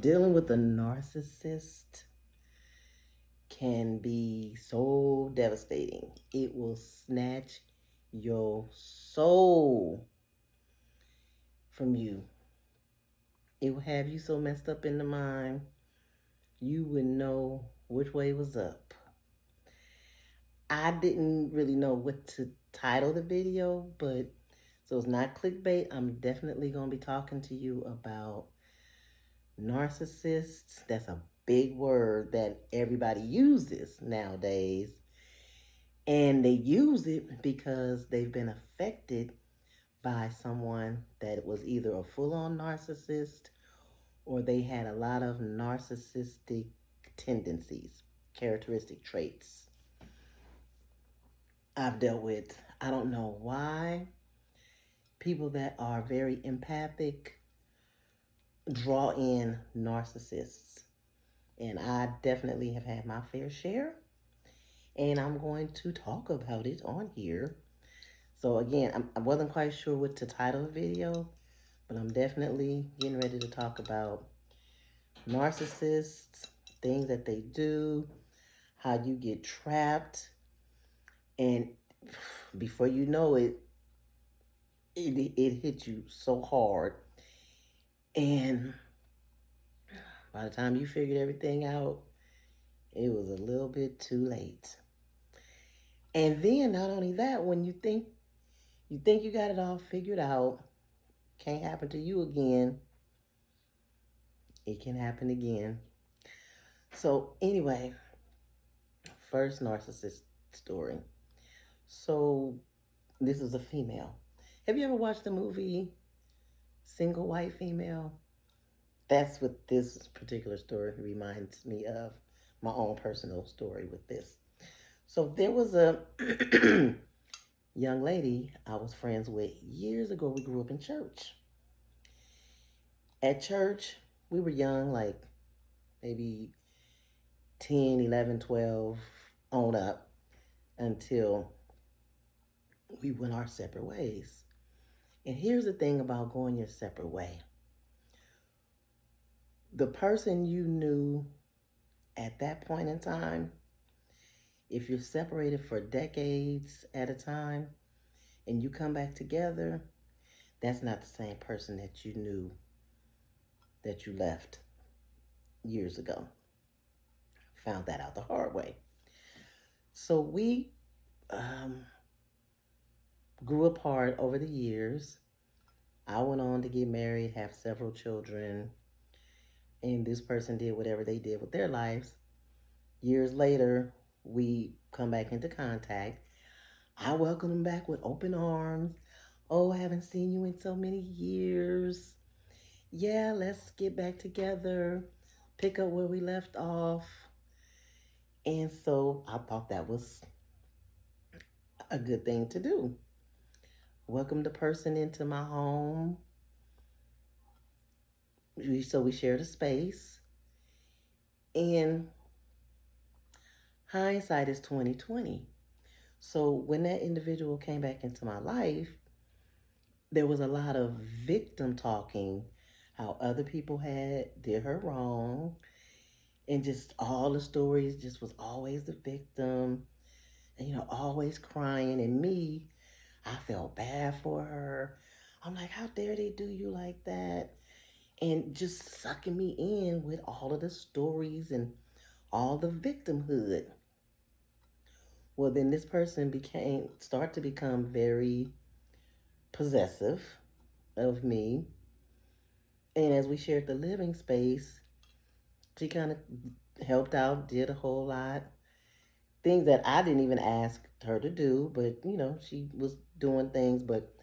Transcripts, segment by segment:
Dealing with a narcissist can be so devastating. It will snatch your soul from you. It will have you so messed up in the mind, you would know which way was up. I didn't really know what to title the video, but so it's not clickbait. I'm definitely going to be talking to you about narcissists. That's a big word that everybody uses nowadays. And they use it because they've been affected by someone that was either a full on narcissist or they had a lot of narcissistic tendencies, characteristic traits. I've dealt with, I don't know why, people that are very empathic draw in narcissists. And I definitely have had my fair share. And I'm going to talk about it on here. So again, I wasn't quite sure what to title the video, but I'm definitely getting ready to talk about narcissists, things that they do, how you get trapped, and before you know it, it hit you so hard. And by the time you figured everything out, it was a little bit too late. And then not only that, when you think you got it all figured out, can't happen to you again, it can happen again. So anyway, first narcissist story. So this is a female. Have you ever watched the movie Single White Female? That's what this particular story reminds me of. My own personal story with this. So there was a young lady I was friends with years ago. We grew up in church. At church, we were young, like maybe 10, 11, 12 on up until we went our separate ways. And here's the thing about going your separate way. The person you knew at that point in time, if you're separated for decades at a time and you come back together, that's not the same person that you knew that you left years ago. Found that out the hard way. So we grew apart over the years. I went on to get married, have several children, and this person did whatever they did with their lives. Years later, we come back into contact. I welcome them back with open arms. Oh, I haven't seen you in so many years. Yeah, let's get back together, pick up where we left off. And so I thought that was a good thing to do. Welcome the person into my home. So we shared a space. And hindsight is 2020. So when that individual came back into my life, there was a lot of victim talking, how other people did her wrong, and just all the stories just was always the victim, and always crying. And me, I felt bad for her. I'm like, how dare they do you like that? And just sucking me in with all of the stories and all the victimhood. Well, then this person start to become very possessive of me. And as we shared the living space, she kind of helped out, did a whole lot. Things that I didn't even ask her to do, but she was doing things, but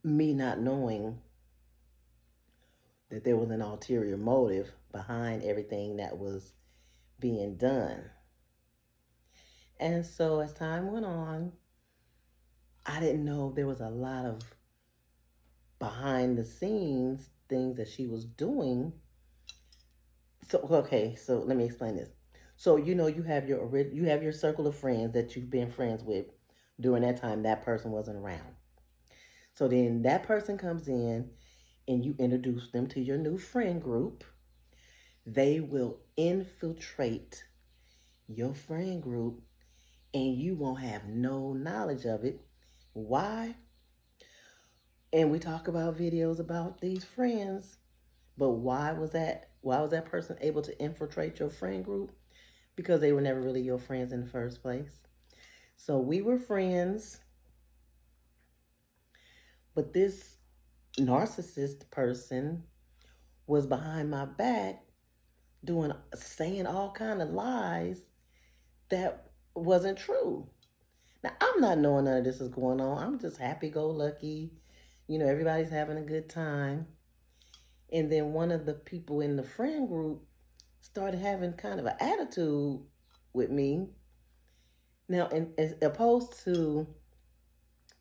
me not knowing that there was an ulterior motive behind everything that was being done. And so as time went on, I didn't know there was a lot of behind the scenes things that she was doing. So okay, so let me explain this. So you have your circle of friends that you've been friends with during that time that person wasn't around. So then that person comes in and you introduce them to your new friend group. They will infiltrate your friend group and you won't have no knowledge of it. Why? And we talk about videos about these friends, but why was that person able to infiltrate your friend group? Because they were never really your friends in the first place. So we were friends, but this narcissist person was behind my back saying all kind of lies that wasn't true. Now I'm not knowing none of this is going on. I'm just happy go lucky. Everybody's having a good time. And then one of the people in the friend group started having kind of an attitude with me. Now, as opposed to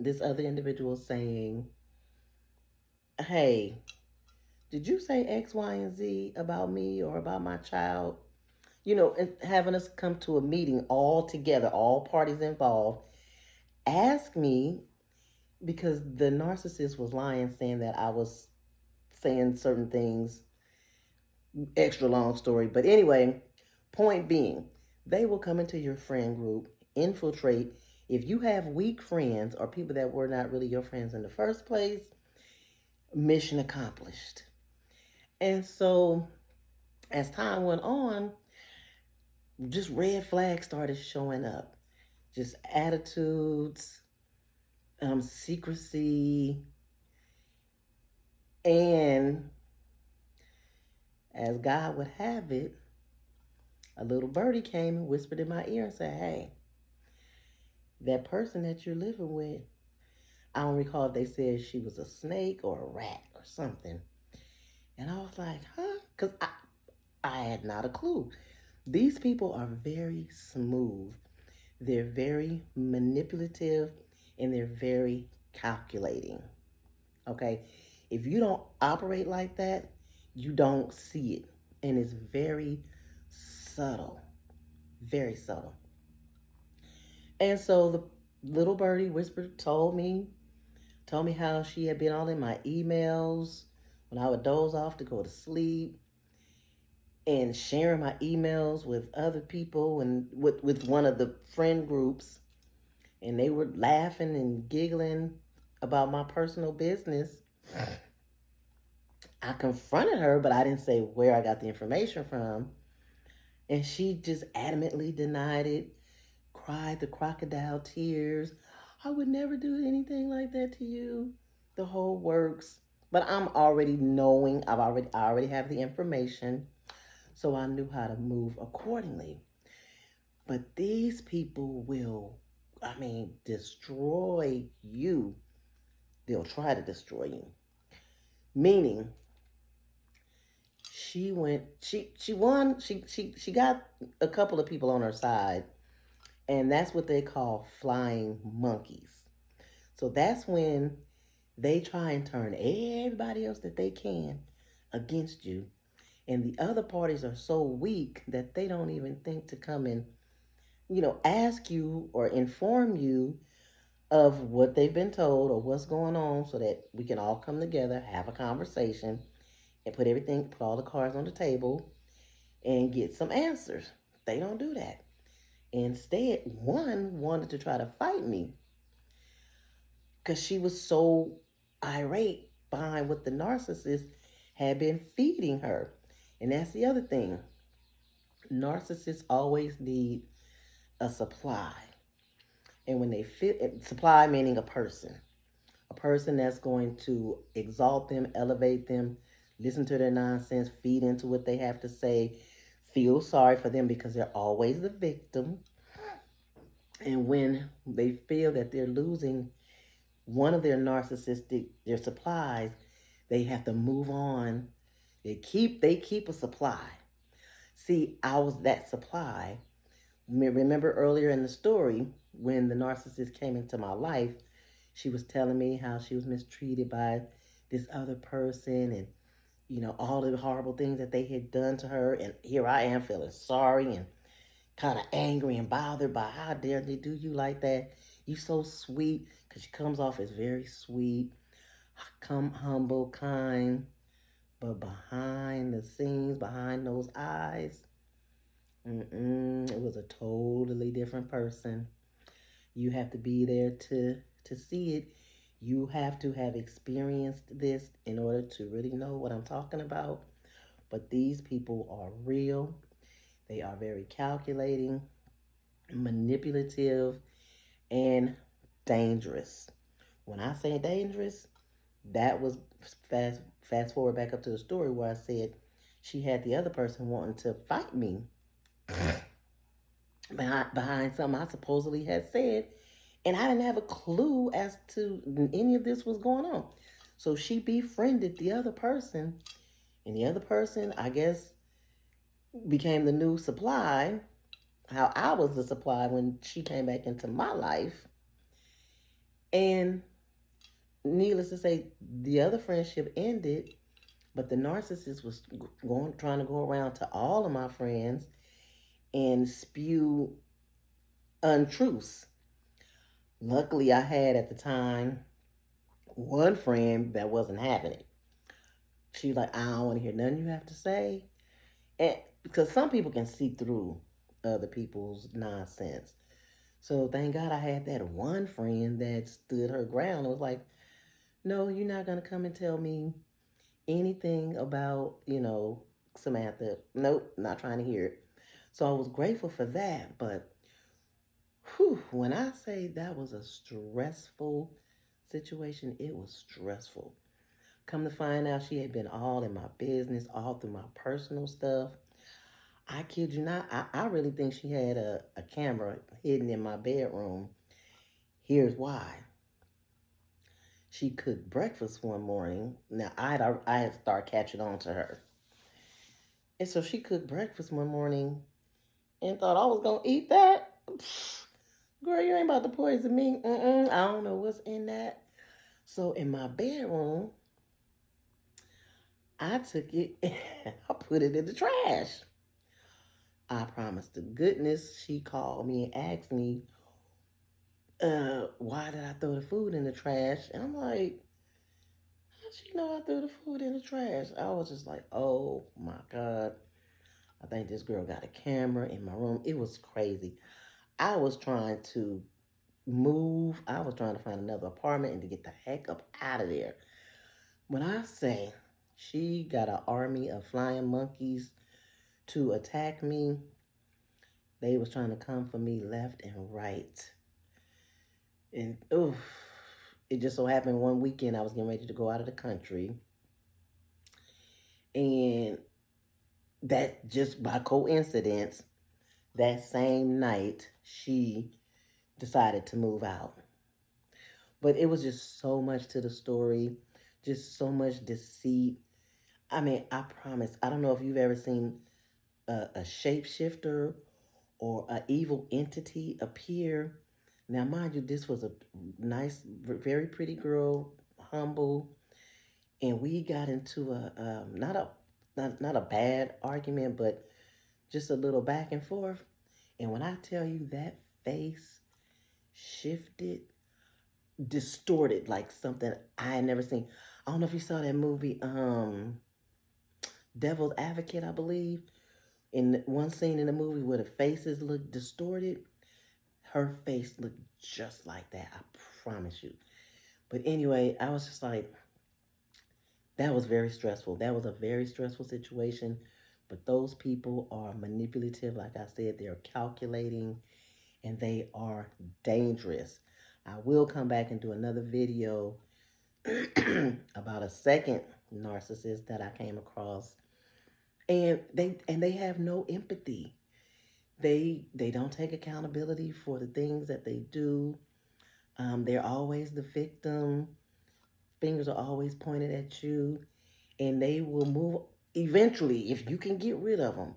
this other individual saying, hey, did you say X, Y, and Z about me or about my child? And having us come to a meeting all together, all parties involved, ask me, because the narcissist was lying, saying that I was saying certain things. Extra long story. But anyway, point being, they will come into your friend group, infiltrate. If you have weak friends or people that were not really your friends in the first place, mission accomplished. And so as time went on, just red flags started showing up. Just attitudes, secrecy, and as God would have it, a little birdie came and whispered in my ear and said, hey, that person that you're living with, I don't recall if they said she was a snake or a rat or something. And I was like, huh? Because I had not a clue. These people are very smooth. They're very manipulative and they're very calculating. Okay? If you don't operate like that, you don't see it. And it's very subtle. Very subtle. And so the little birdie whispered, told me how she had been all in my emails when I would doze off to go to sleep, and sharing my emails with other people and with one of the friend groups. And they were laughing and giggling about my personal business. I confronted her, but I didn't say where I got the information from. And she just adamantly denied it, cried the crocodile tears. I would never do anything like that to you. The whole works. But I'm already knowing, I already have the information. So I knew how to move accordingly. But these people will, destroy you. They'll try to destroy you. Meaning, she got a couple of people on her side, and that's what they call flying monkeys. So that's when they try and turn everybody else that they can against you. And the other parties are so weak that they don't even think to come and, ask you or inform you of what they've been told or what's going on so that we can all come together, have a conversation, and put all the cards on the table and get some answers. They don't do that. Instead, one wanted to try to fight me because she was so irate behind what the narcissist had been feeding her. And that's the other thing. Narcissists always need a supply. And when they fit, supply meaning a person that's going to exalt them, elevate them, listen to their nonsense, feed into what they have to say, feel sorry for them because they're always the victim. And when they feel that they're losing one of their supplies, they have to move on. They keep a supply. See, I was that supply. Remember earlier in the story when the narcissist came into my life, she was telling me how she was mistreated by this other person and all the horrible things that they had done to her. And here I am feeling sorry and kind of angry and bothered by how dare they do you like that. You so sweet, because she comes off as very sweet, humble, kind. But behind the scenes, behind those eyes, it was a totally different person. You have to be there to see it. You have to have experienced this in order to really know what I'm talking about. But these people are real. They are very calculating, manipulative, and dangerous. When I say dangerous, that was fast forward back up to the story where I said she had the other person wanting to fight me behind something I supposedly had said, and I didn't have a clue as to any of this was going on. So she befriended the other person, and the other person, I guess, became the new supply. How I was the supply when she came back into my life. And needless to say, the other friendship ended, but the narcissist was trying to go around to all of my friends and spew untruths. Luckily, I had at the time one friend that wasn't having it. She was like, I don't want to hear nothing you have to say. And because some people can see through other people's nonsense. So thank God I had that one friend that stood her ground and was like, no, you're not going to come and tell me anything about, Samantha. Nope, not trying to hear it. So I was grateful for that. But when I say that was a stressful situation, it was stressful. Come to find out, she had been all in my business, all through my personal stuff. I kid you not, I really think she had a camera hidden in my bedroom. Here's why. She cooked breakfast one morning. Now, I had started catching on to her. And so she cooked breakfast one morning and thought I was going to eat that. Girl, you ain't about to poison me. I don't know what's in that. So in my bedroom, I took it and I put it in the trash. I promise to goodness she called me and asked me, why did I throw the food in the trash? And I'm like, how'd she know I threw the food in the trash? I was just like, oh my God. I think this girl got a camera in my room. It was crazy. I was trying to move. I was trying to find another apartment and to get the heck up out of there. When I say she got an army of flying monkeys to attack me, they was trying to come for me left and right. And oof, it just so happened one weekend I was getting ready to go out of the country. And that just by coincidence, that same night, she decided to move out. But it was just so much to the story, just so much deceit. I mean, I promise, I don't know if you've ever seen a shapeshifter or an evil entity appear. Now, mind you, this was a nice, very pretty girl, humble, and we got into not a bad argument, but just a little back and forth. And when I tell you that face shifted, distorted like something I had never seen. I don't know if you saw that movie, Devil's Advocate, I believe. In one scene in the movie where the faces look distorted, her face looked just like that. I promise you. But anyway, I was just like, that was very stressful. That was a very stressful situation. But those people are manipulative. Like I said, they're calculating and they are dangerous. I will come back and do another video about a second narcissist that I came across. And they have no empathy. They don't take accountability for the things that they do. They're always the victim. Fingers are always pointed at you, and they will move eventually if you can get rid of them.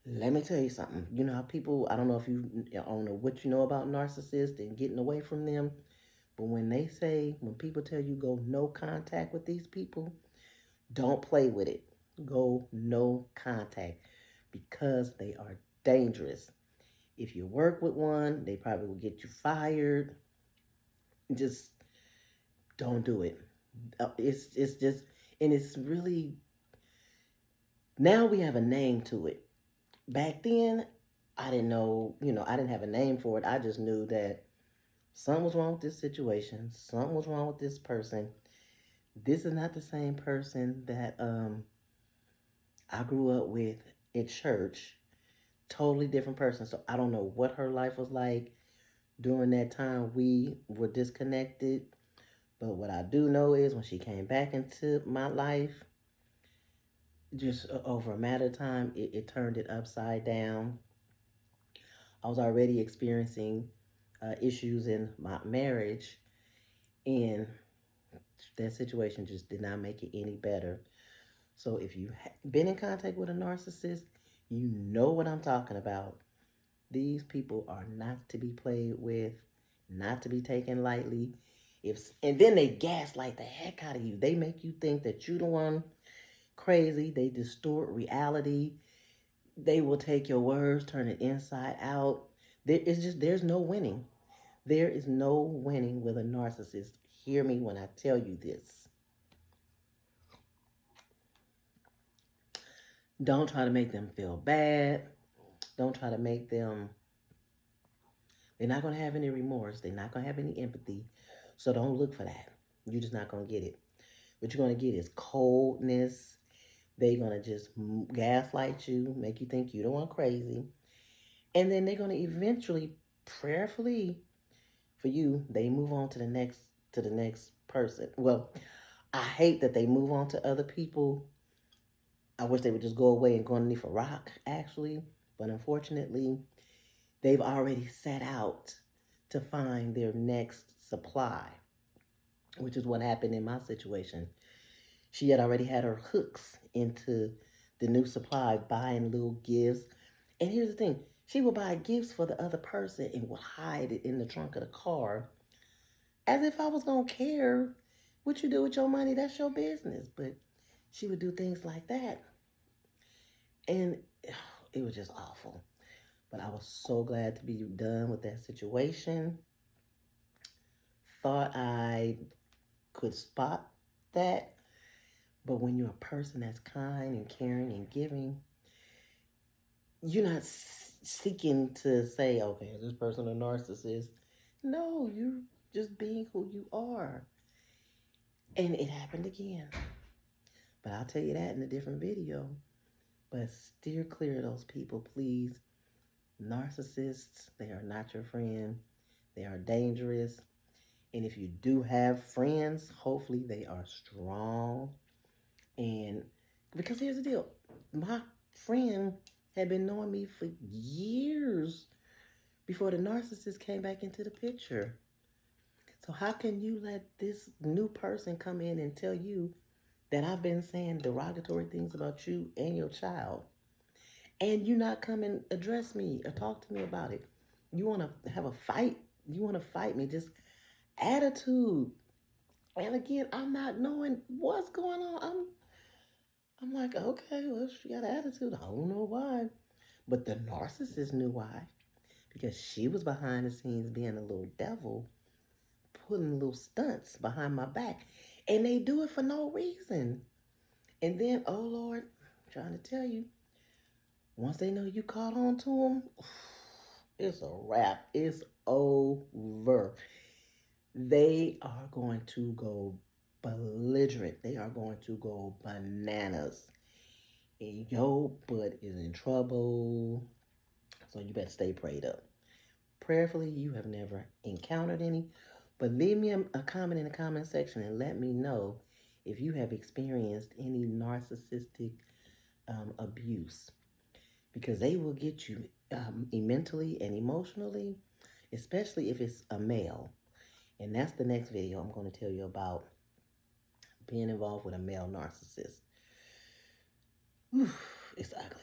Let me tell you something. You know how people, I don't know if I don't know what you know about narcissists and getting away from them, but when people tell you go no contact with these people, don't play with it. Go no contact because they are dangerous. If you work with one, they probably will get you fired. Just don't do it. It's just And it's really, now we have a name to it. Back then, I didn't know, I didn't have a name for it. I just knew that something was wrong with this situation, something was wrong with this person. This is not the same person that I grew up with at church. Totally different person. So I don't know what her life was like during that time we were disconnected. But what I do know is when she came back into my life, just over a matter of time, it turned it upside down. I was already experiencing issues in my marriage, and that situation just did not make it any better. So if you've been in contact with a narcissist, you know what I'm talking about. These people are not to be played with, not to be taken lightly. And then they gaslight the heck out of you. They make you think that you're the one crazy. They distort reality. They will take your words, turn it inside out. There's no winning. There is no winning with a narcissist. Hear me when I tell you this. Don't try to make them feel bad. Don't try to make them, they're not going to have any remorse. They're not going to have any empathy. So don't look for that. You're just not going to get it. What you're going to get is coldness. They're going to just gaslight you, make you think you're the one crazy. And then they're going to eventually, prayerfully for you, they move on to the next person. Well, I hate that they move on to other people. I wish they would just go away and go underneath a rock, actually. But unfortunately, they've already set out to find their next supply, which is what happened in my situation. She had already had her hooks into the new supply, buying little gifts. And here's the thing, she would buy gifts for the other person and would hide it in the trunk of the car, as if I was going to care what you do with your money. That's your business. But she would do things like that. And it was just awful. But I was so glad to be done with that situation. Thought I could spot that. But when you're a person that's kind and caring and giving, you're not seeking to say, okay, is this person a narcissist? No, you're just being who you are. And it happened again. But I'll tell you that in a different video. But steer clear of those people, please. Narcissists, they are not your friend. They are dangerous. And if you do have friends, hopefully they are strong. And because here's the deal, my friend had been knowing me for years before the narcissist came back into the picture. So how can you let this new person come in and tell you that I've been saying derogatory things about you and your child, and you not come and address me or talk to me about it? You want to have a fight? You want to fight me? Just attitude. And again, I'm not knowing what's going on. I'm like, okay, well, she got an attitude. I don't know why. But the narcissist knew why. Because she was behind the scenes being a little devil, putting little stunts behind my back. And they do it for no reason. And then, oh Lord, I'm trying to tell you, once they know you caught on to them, it's a wrap. It's over. They are going to go belligerent. They are going to go bananas. And your butt is in trouble. So you better stay prayed up. Prayerfully, you have never encountered any. But leave me a comment in the comment section and let me know if you have experienced any narcissistic abuse. Because they will get you mentally and emotionally, especially if it's a male. And that's the next video I'm going to tell you about, being involved with a male narcissist. It's ugly.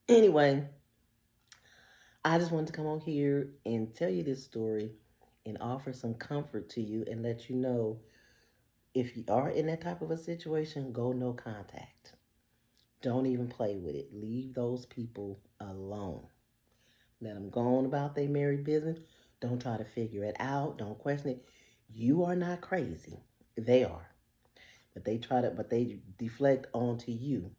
Anyway, I just wanted to come on here and tell you this story and offer some comfort to you and let you know, if you are in that type of a situation, go no contact. Don't even play with it. Leave those people alone. Let them go on about their married business. Don't try to figure it out. Don't question it. You are not crazy. They are. but they deflect onto you.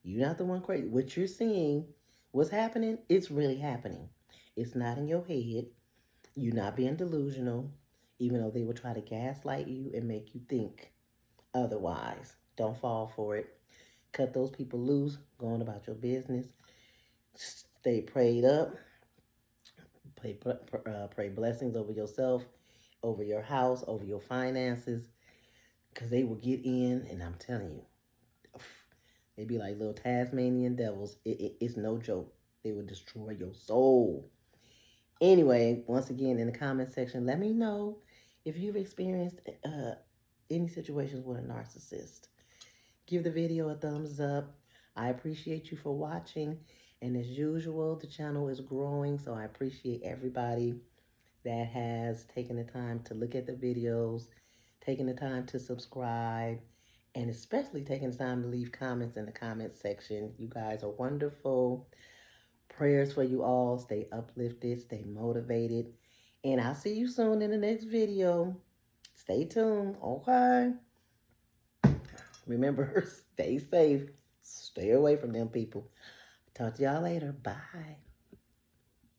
You're not the one crazy. What you're seeing, what's happening, it's really happening. It's not in your head. You're not being delusional, even though they will try to gaslight you and make you think otherwise. Don't fall for it. Cut those people loose, go on about your business. Stay prayed up. Pray blessings over yourself, over your house, over your finances, because they will get in, and I'm telling you, they be like little Tasmanian devils. It's no joke. They will destroy your soul. Anyway, once again, in the comment section, let me know if you've experienced any situations with a narcissist. Give the video a thumbs up. I appreciate you for watching. And as usual, the channel is growing, so I appreciate everybody that has taken the time to look at the videos, taking the time to subscribe, and especially taking the time to leave comments in the comment section. You guys are wonderful. Prayers for you all. Stay uplifted, stay motivated. And I'll see you soon in the next video. Stay tuned, okay? Remember, stay safe. Stay away from them people. Talk to y'all later. Bye.